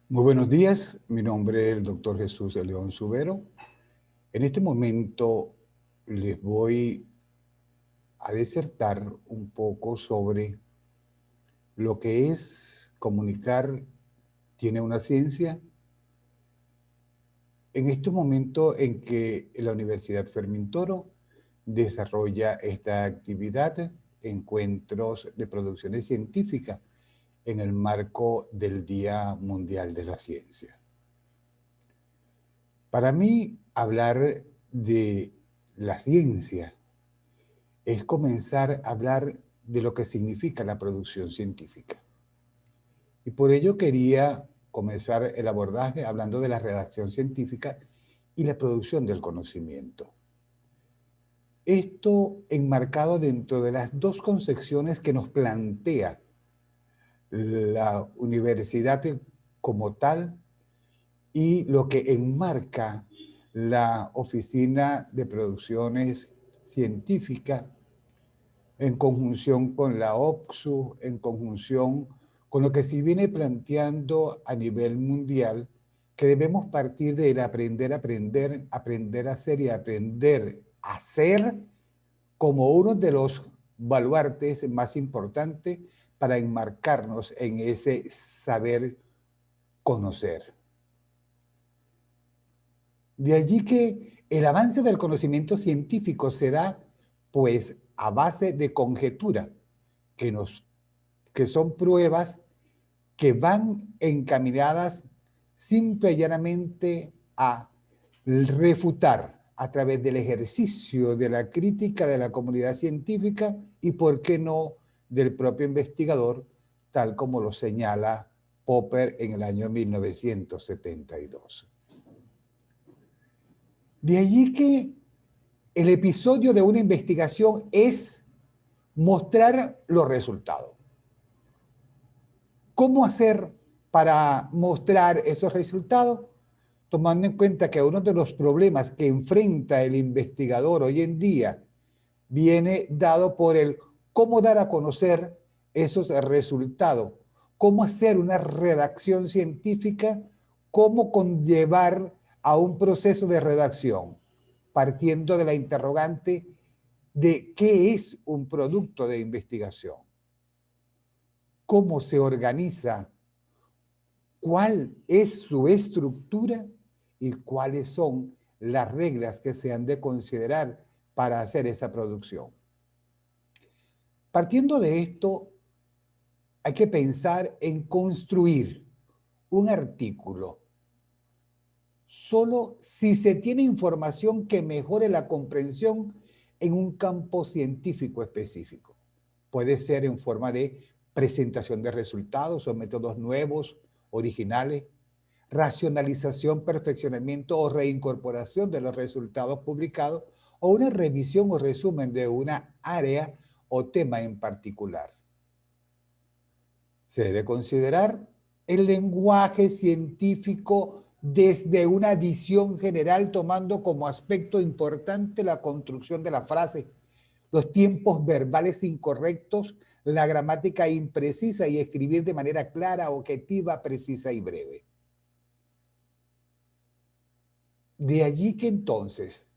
Muy buenos días, mi nombre es el doctor Jesús de León Subero. En este momento les voy a disertar un poco sobre lo que es comunicar, tiene una ciencia. En este momento en que la Universidad Fermín Toro desarrolla esta actividad, encuentros de producciones científicas en el marco del Día Mundial de la Ciencia. Para mí, hablar de la ciencia es comenzar a hablar de lo que significa la producción científica. Y por ello quería comenzar el abordaje hablando de la redacción científica y la producción del conocimiento. Esto enmarcado dentro de las dos concepciones que nos plantea la universidad como tal y lo que enmarca la Oficina de Producciones Científicas en conjunción con la OPSU, en conjunción con lo que se viene planteando a nivel mundial, que debemos partir del aprender a aprender, aprender a hacer y aprender a hacer como uno de los baluartes más importantes para enmarcarnos en ese saber conocer. De allí que el avance del conocimiento científico se da, pues, a base de conjetura, que, que son pruebas que van encaminadas simple y llanamente a refutar a través del ejercicio de la crítica de la comunidad científica y, por qué no, del propio investigador, tal como lo señala Popper en el año 1972. De allí que el episodio de una investigación es mostrar los resultados. ¿Cómo hacer para mostrar esos resultados? Tomando en cuenta que uno de los problemas que enfrenta el investigador hoy en día viene dado por el cómo dar a conocer esos resultados, cómo hacer una redacción científica, cómo conllevar a un proceso de redacción, partiendo de la interrogante de qué es un producto de investigación, cómo se organiza, cuál es su estructura y cuáles son las reglas que se han de considerar para hacer esa producción. Partiendo de esto, hay que pensar en construir un artículo solo si se tiene información que mejore la comprensión en un campo científico específico. Puede ser en forma de presentación de resultados o métodos nuevos, originales, racionalización, perfeccionamiento o reincorporación de los resultados publicados o una revisión o resumen de una área o tema en particular. Se debe considerar el lenguaje científico desde una visión general, tomando como aspecto importante la construcción de la frase, los tiempos verbales incorrectos, la gramática imprecisa y escribir de manera clara, objetiva, precisa y breve. De allí que entonces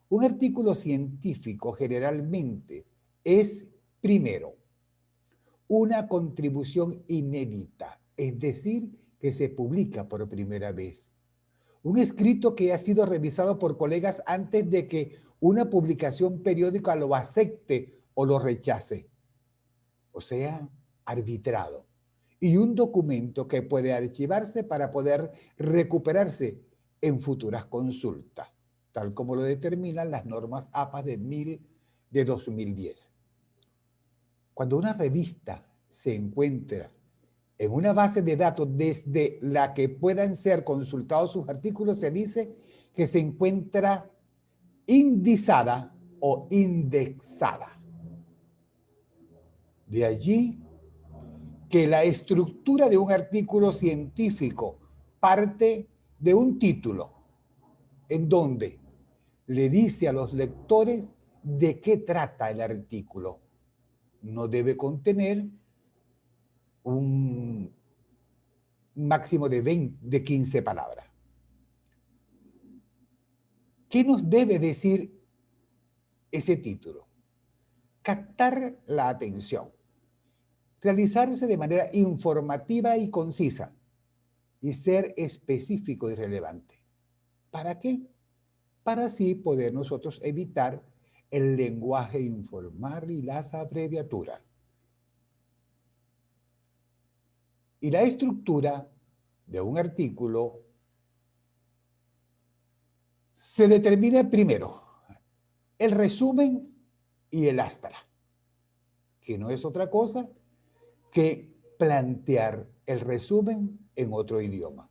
un artículo científico generalmente es, primero, una contribución inédita, es decir, que se publica por primera vez. Un escrito que ha sido revisado por colegas antes de que una publicación periódica lo acepte o lo rechace, o sea, arbitrado. Y un documento que puede archivarse para poder recuperarse en futuras consultas, tal como lo determinan las normas APA de 2010. Cuando una revista se encuentra en una base de datos desde la que puedan ser consultados sus artículos, se dice que se encuentra indizada o indexada. De allí que la estructura de un artículo científico parte de un título en donde le dice a los lectores de qué trata el artículo. No debe contener un máximo de 15 palabras. ¿Qué nos debe decir ese título? Captar la atención, realizarse de manera informativa y concisa y ser específico y relevante. ¿Para qué? Para así poder nosotros evitar el lenguaje informal y las abreviaturas. Y la estructura de un artículo se determina primero el resumen y el astra, que no es otra cosa que plantear el resumen en otro idioma.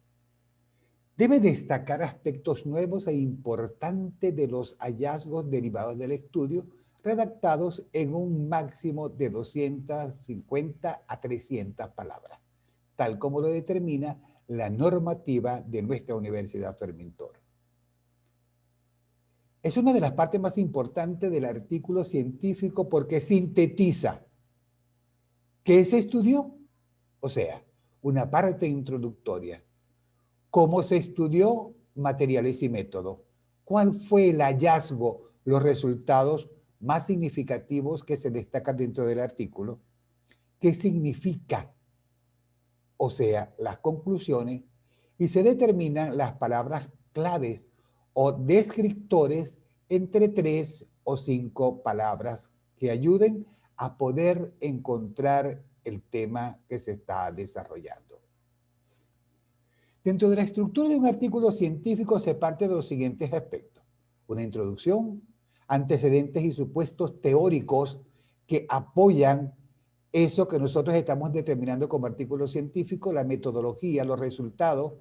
Debe destacar aspectos nuevos e importantes de los hallazgos derivados del estudio, redactados en un máximo de 250 a 300 palabras, tal como lo determina la normativa de nuestra Universidad Fermín-Toro. Es una de las partes más importantes del artículo científico porque sintetiza qué se estudió, o sea, una parte introductoria. ¿Cómo se estudió? Materiales y método. ¿Cuál fue el hallazgo, los resultados más significativos que se destacan dentro del artículo? ¿Qué significa? O sea, las conclusiones, y se determinan las palabras claves o descriptores entre 3 o 5 palabras que ayuden a poder encontrar el tema que se está desarrollando. Dentro de la estructura de un artículo científico se parte de los siguientes aspectos: una introducción, antecedentes y supuestos teóricos que apoyan eso que nosotros estamos determinando como artículo científico, la metodología, los resultados,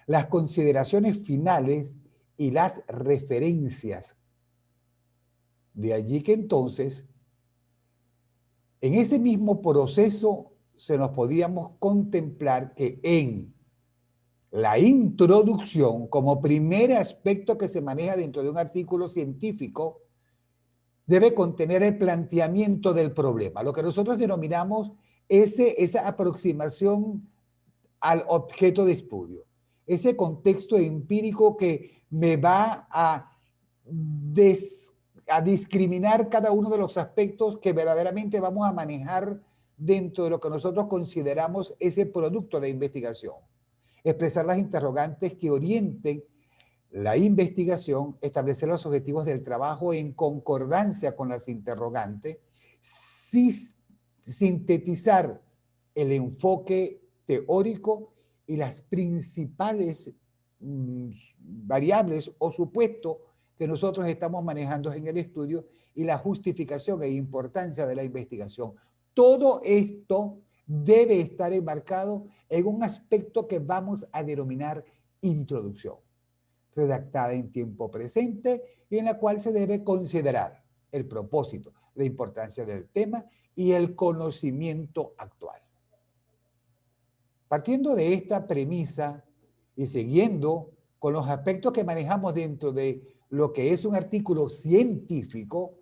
las consideraciones finales y las referencias. De allí que entonces, en ese mismo proceso, se nos podíamos contemplar que en la introducción, como primer aspecto que se maneja dentro de un artículo científico, debe contener el planteamiento del problema, lo que nosotros denominamos esa aproximación al objeto de estudio, ese contexto empírico que me va a discriminar cada uno de los aspectos que verdaderamente vamos a manejar dentro de lo que nosotros consideramos ese producto de investigación. Expresar las interrogantes que orienten la investigación, establecer los objetivos del trabajo en concordancia con las interrogantes, sintetizar el enfoque teórico y las principales variables o supuestos que nosotros estamos manejando en el estudio y la justificación e importancia de la investigación. Todo esto debe estar enmarcado en un aspecto que vamos a denominar introducción, redactada en tiempo presente y en la cual se debe considerar el propósito, la importancia del tema y el conocimiento actual. Partiendo de esta premisa y siguiendo con los aspectos que manejamos dentro de lo que es un artículo científico,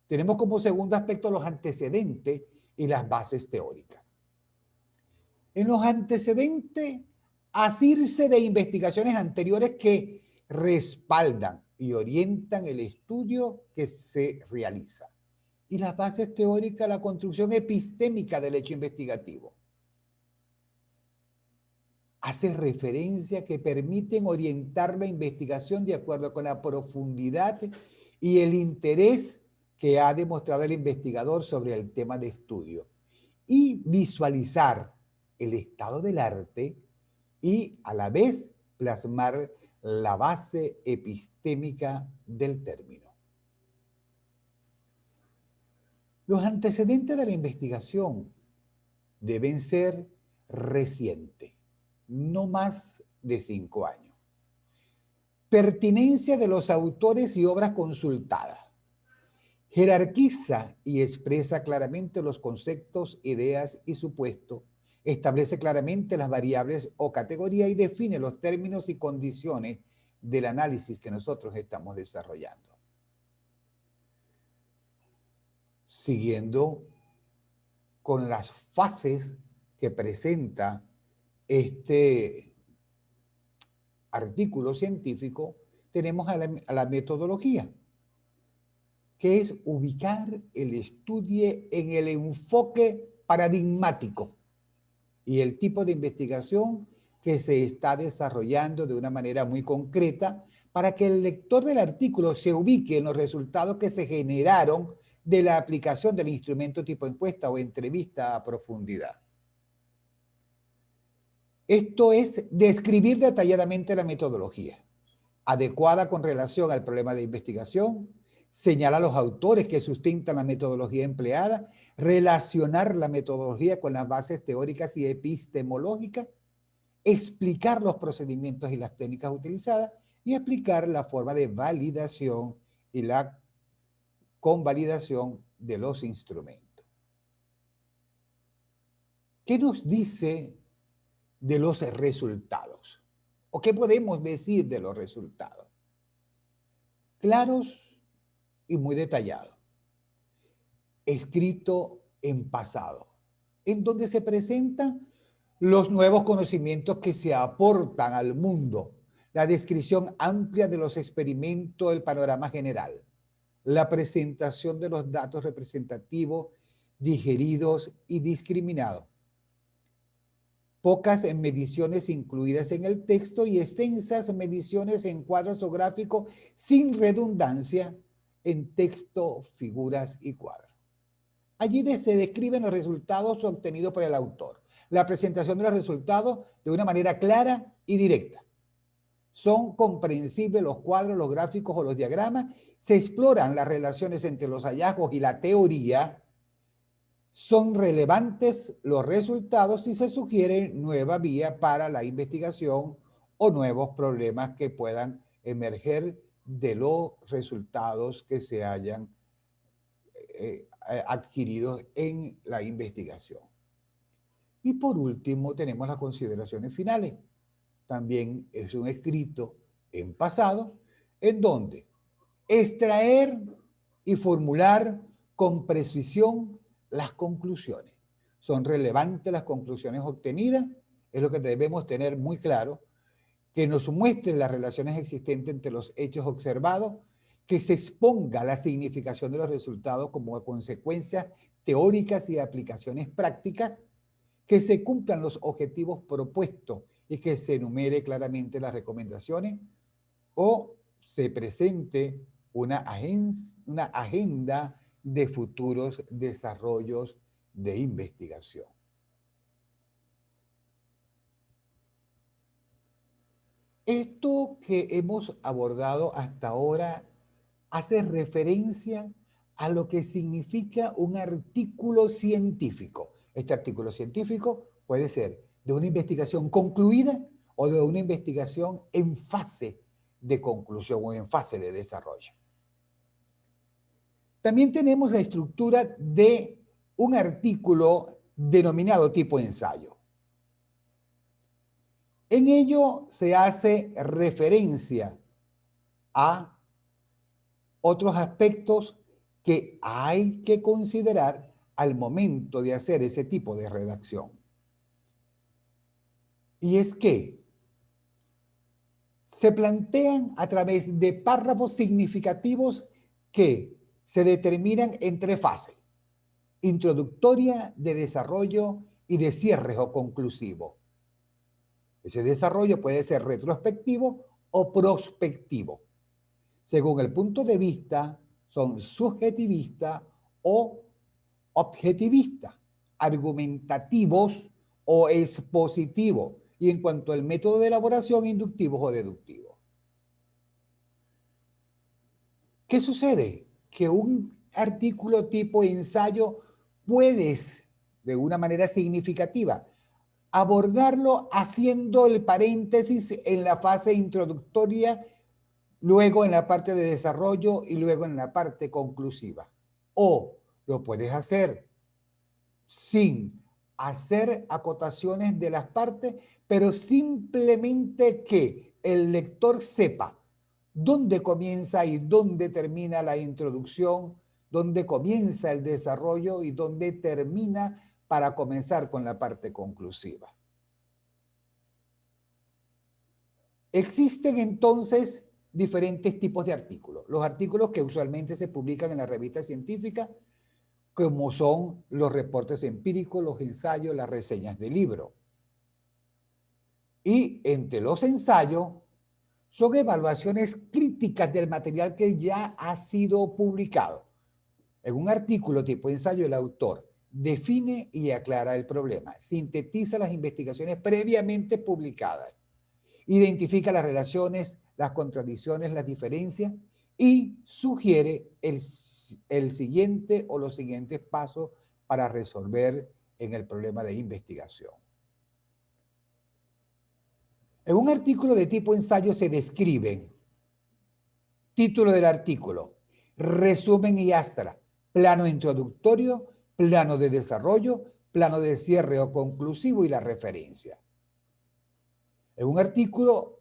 tenemos como segundo aspecto los antecedentes y las bases teóricas. En los antecedentes, asirse de investigaciones anteriores que respaldan y orientan el estudio que se realiza. Y las bases teóricas, la construcción epistémica del hecho investigativo. Hace referencia que permiten orientar la investigación de acuerdo con la profundidad y el interés que ha demostrado el investigador sobre el tema de estudio y visualizar el estado del arte y a la vez plasmar la base epistémica del término. Los antecedentes de la investigación deben ser recientes, no más de 5 años. Pertinencia de los autores y obras consultadas. Jerarquiza y expresa claramente los conceptos, ideas y supuestos. Establece claramente las variables o categorías y define los términos y condiciones del análisis que nosotros estamos desarrollando. Siguiendo con las fases que presenta este artículo científico, tenemos a la metodología, que es ubicar el estudio en el enfoque paradigmático y el tipo de investigación que se está desarrollando de una manera muy concreta para que el lector del artículo se ubique en los resultados que se generaron de la aplicación del instrumento tipo encuesta o entrevista a profundidad. Esto es describir detalladamente la metodología, adecuada con relación al problema de investigación, señalar los autores que sustentan la metodología empleada, relacionar la metodología con las bases teóricas y epistemológicas, explicar los procedimientos y las técnicas utilizadas y explicar la forma de validación y la convalidación de los instrumentos. ¿Qué nos dice de los resultados? ¿O qué podemos decir de los resultados? Claros y muy detallados. Escrito en pasado, en donde se presentan los nuevos conocimientos que se aportan al mundo, la descripción amplia de los experimentos, el panorama general, la presentación de los datos representativos, digeridos y discriminados. Pocas mediciones incluidas en el texto y extensas mediciones en cuadros o gráficos sin redundancia en texto, figuras y cuadros. Allí se describen los resultados obtenidos por el autor. La presentación de los resultados de una manera clara y directa. Son comprensibles los cuadros, los gráficos o los diagramas. Se exploran las relaciones entre los hallazgos y la teoría. Son relevantes los resultados y se sugiere nueva vía para la investigación o nuevos problemas que puedan emerger de los resultados que se hayan adquiridos en la investigación. Y por último tenemos las consideraciones finales. También es un escrito en pasado en donde extraer y formular con precisión las conclusiones. Son relevantes las conclusiones obtenidas, es lo que debemos tener muy claro, que nos muestren las relaciones existentes entre los hechos observados, que se exponga la significación de los resultados como consecuencias teóricas y aplicaciones prácticas, que se cumplan los objetivos propuestos y que se enumere claramente las recomendaciones o se presente una agenda de futuros desarrollos de investigación. Esto que hemos abordado hasta ahora hace referencia a lo que significa un artículo científico. Este artículo científico puede ser de una investigación concluida o de una investigación en fase de conclusión o en fase de desarrollo. También tenemos la estructura de un artículo denominado tipo ensayo. En ello se hace referencia a otros aspectos que hay que considerar al momento de hacer ese tipo de redacción. Y es que se plantean a través de párrafos significativos que se determinan en tres fases: introductoria, de desarrollo y de cierre o conclusivo. Ese desarrollo puede ser retrospectivo o prospectivo. Según el punto de vista, son subjetivista o objetivista, argumentativos o expositivos, y en cuanto al método de elaboración, inductivos o deductivos. ¿Qué sucede? Que un artículo tipo ensayo puedes, de una manera significativa, abordarlo haciendo el paréntesis en la fase introductoria, luego en la parte de desarrollo y luego en la parte conclusiva. O lo puedes hacer sin hacer acotaciones de las partes, pero simplemente que el lector sepa dónde comienza y dónde termina la introducción, dónde comienza el desarrollo y dónde termina para comenzar con la parte conclusiva. Existen entonces diferentes tipos de artículos. Los artículos que usualmente se publican en la revista científica, como son los reportes empíricos, los ensayos, las reseñas de libro. Y entre los ensayos son evaluaciones críticas del material que ya ha sido publicado. En un artículo tipo ensayo, el autor define y aclara el problema, sintetiza las investigaciones previamente publicadas, identifica las relaciones, las contradicciones, las diferencias y sugiere el siguiente o los siguientes pasos para resolver en el problema de investigación. En un artículo de tipo ensayo se describen título del artículo, resumen y astra, plano introductorio, plano de desarrollo, plano de cierre o conclusivo y la referencia. En un artículo,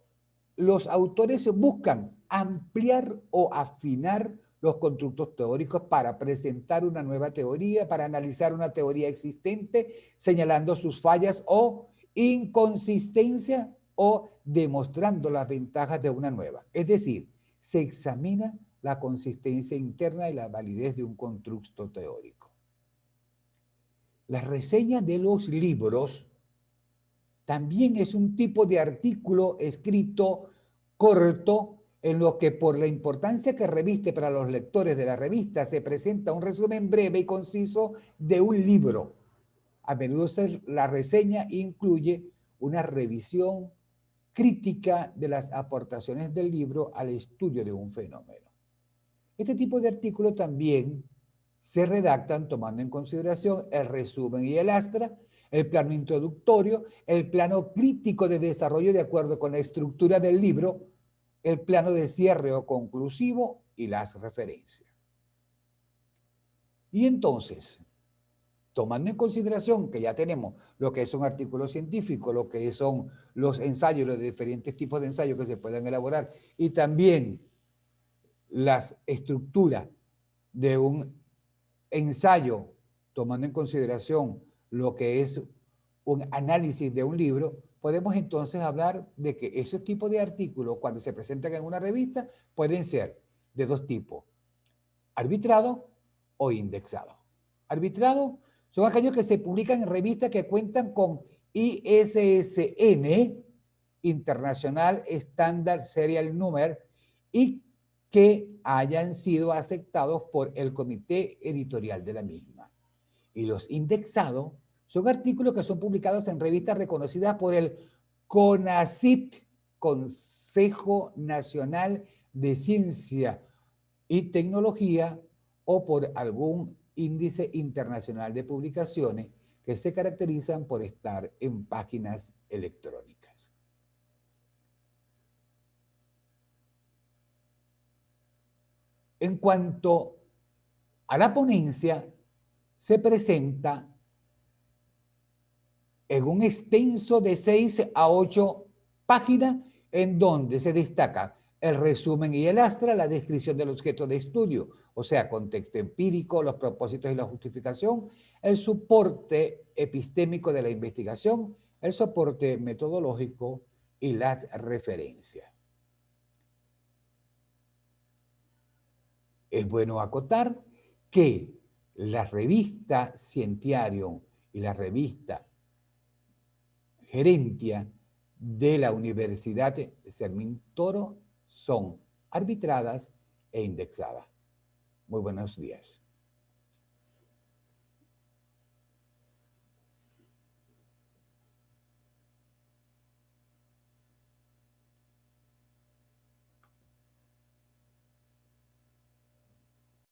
los autores buscan ampliar o afinar los constructos teóricos para presentar una nueva teoría, para analizar una teoría existente, señalando sus fallas o inconsistencias o demostrando las ventajas de una nueva. Es decir, se examina la consistencia interna y la validez de un constructo teórico. La reseña de los libros también es un tipo de artículo escrito corto en lo que por la importancia que reviste para los lectores de la revista se presenta un resumen breve y conciso de un libro. A menudo la reseña incluye una revisión crítica de las aportaciones del libro al estudio de un fenómeno. Este tipo de artículos también se redactan tomando en consideración el resumen y el astra, el plano introductorio, el plano crítico de desarrollo de acuerdo con la estructura del libro, el plano de cierre o conclusivo y las referencias. Y entonces, tomando en consideración que ya tenemos lo que es un artículo científico, lo que son los ensayos, los diferentes tipos de ensayos que se pueden elaborar y también las estructuras de un ensayo, tomando en consideración lo que es un análisis de un libro, podemos entonces hablar de que esos tipos de artículos, cuando se presentan en una revista, pueden ser de dos tipos, arbitrado o indexado. Arbitrado son aquellos que se publican en revistas que cuentan con ISSN, International Standard Serial Number, y que hayan sido aceptados por el comité editorial de la misma. Y los indexados son artículos que son publicados en revistas reconocidas por el CONACYT, Consejo Nacional de Ciencia y Tecnología, o por algún índice internacional de publicaciones que se caracterizan por estar en páginas electrónicas. En cuanto a la ponencia, se presenta en un extenso de 6 a 8 páginas en donde se destaca el resumen y el astra, la descripción del objeto de estudio, o sea, contexto empírico, los propósitos y la justificación, el soporte epistémico de la investigación, el soporte metodológico y las referencias. Es bueno acotar que la revista Scientiarium y la revista Gerentia de la Universidad de Sermín Toro son arbitradas e indexadas. Muy buenos días.